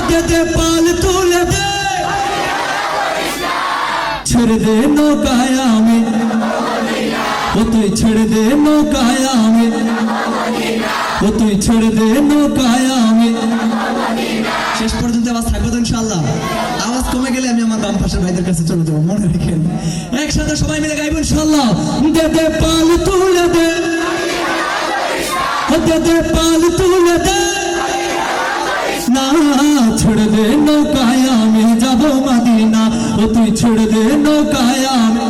দে দে পাল তুলে দে, ছেড়ে দে নৌকায় আমি, ও তুই ছেড়ে দে নৌকায় আমি, ও তুই ছেড়ে দে নৌকায় আমি। শেষ পর্যন্ত আওয়াজ থাকবে তো ইনশাআল্লাহ। আওয়াজ কমে গেলে আমি আমার বাম পাশের ভাইদের কাছে চলে যাবো, মনে রেখেন। একসাথে সবাই মিলে গাইব ইনশাআল্লাহ। দে দে পাল তুলে দে, দে দে পাল তুলে দে, না ছেড়ে দে নৌকায় আমি যাব মদিনা, ও তুই ছেড়ে দে নৌকায় আমি,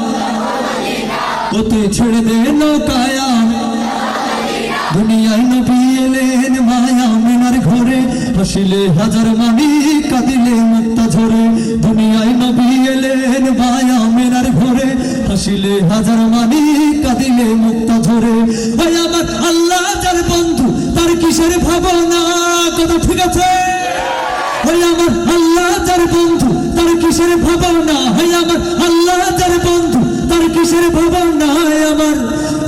ও তুই ছেড়ে দে নৌকায় আমি। দুনিয়ায় নবী এলেন মায়া মিনার ঘরে, হাসিলে হাজার মানি কাঁদিলে মুক্তা ঝরে। দুনিয়ায় নবী এলেন মায়া মিনার ঘরে, হাসিলে হাজার মানি কাঁদিলে মুক্তা ঝরে। ভাই আমার আল্লাহ যার বন্ধু তার কিসের ভাবনা, কথা ঠিক আছে? ভাই আমার আল্লাহ যার বন্ধু তার কিসের ভাবনা, ভাই আমার আল্লাহ যার বন্ধু তার কিসের ভাবনা। আমার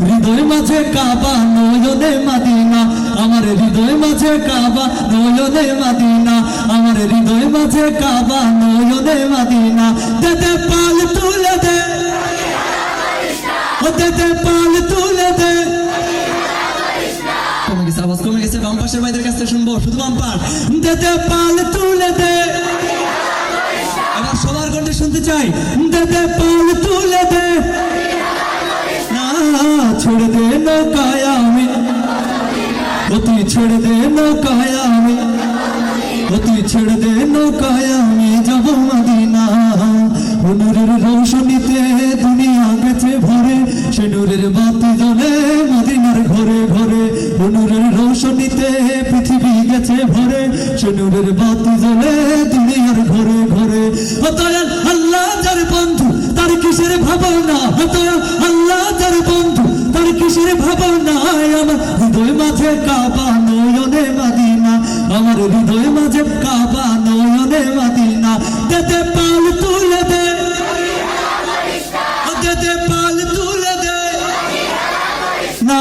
হৃদয় মাঝে কাবা নয়নে মাদিনা, আমার হৃদয় মাঝে কাবা নয়নে মাদিনা, আমার হৃদয় মাঝে কাবা নয়নে মাদিনা। দে দে পাল তুলে দে, ও দে দে পাল তুলে দে। কমে গেছে, আওয়াজ কমে গেছে। বাম পাশের ভাইদের কাছ থেকে শুনবো, শুধু বাম পাশ। দে দে পাল তুলে দে, এবার সবার কণ্ঠে শুনতে চাই। দে দে পাল তুলে দে, না ছেড়ে দে নৌকায় আমি, ও তুই ছেড়ে দে নৌকায় আমি, ও তুই ছেড়ে দে নৌকায় আমি যাব মদিনা। ও নূরের রৌশনীতে দুনিয়া গেছে ভরে, সে নূরের বাতি জ্বলে মদিনার ঘরে ঘরে। ও নূরের রৌশনীতে পৃথিবী গেছে ভরে, সে নূরের বাতি জ্বলে দুনিয়ার ঘরে ঘরে। ও দয়াল আল্লাহ যার বন্ধু তার কিসের ভাবনা, ও দয়াল আল্লাহ যার বন্ধু তার কিসের ভাবনা। আমার হৃদয় মাঝে কাবা নয়নে মাদিনা, আমার হৃদয় মাঝে কাবা নয়নে মাদিনা। দে দে পাল তুলে দে, দে দে পাল তুলে দে, না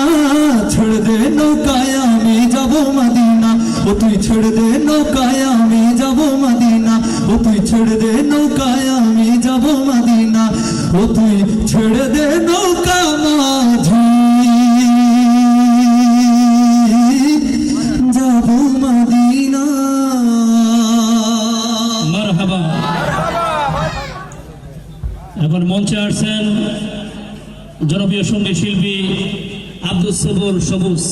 ছেড়ে দে নৌকায় আমি যাব মদিনা, ও তুই ছেড়ে দে নৌকায় আমি যাব মদিনা, ও তুই ছেড়ে দে নৌকায় আমি যাব মদিনা, ও তুই ছেড়ে দে নৌকা মাঝি যাব মদিনা। মারহাবা। এখন মঞ্চে আসছেন জনপ্রিয় সঙ্গীত শিল্পী আব্দুস সবুর সবুজ।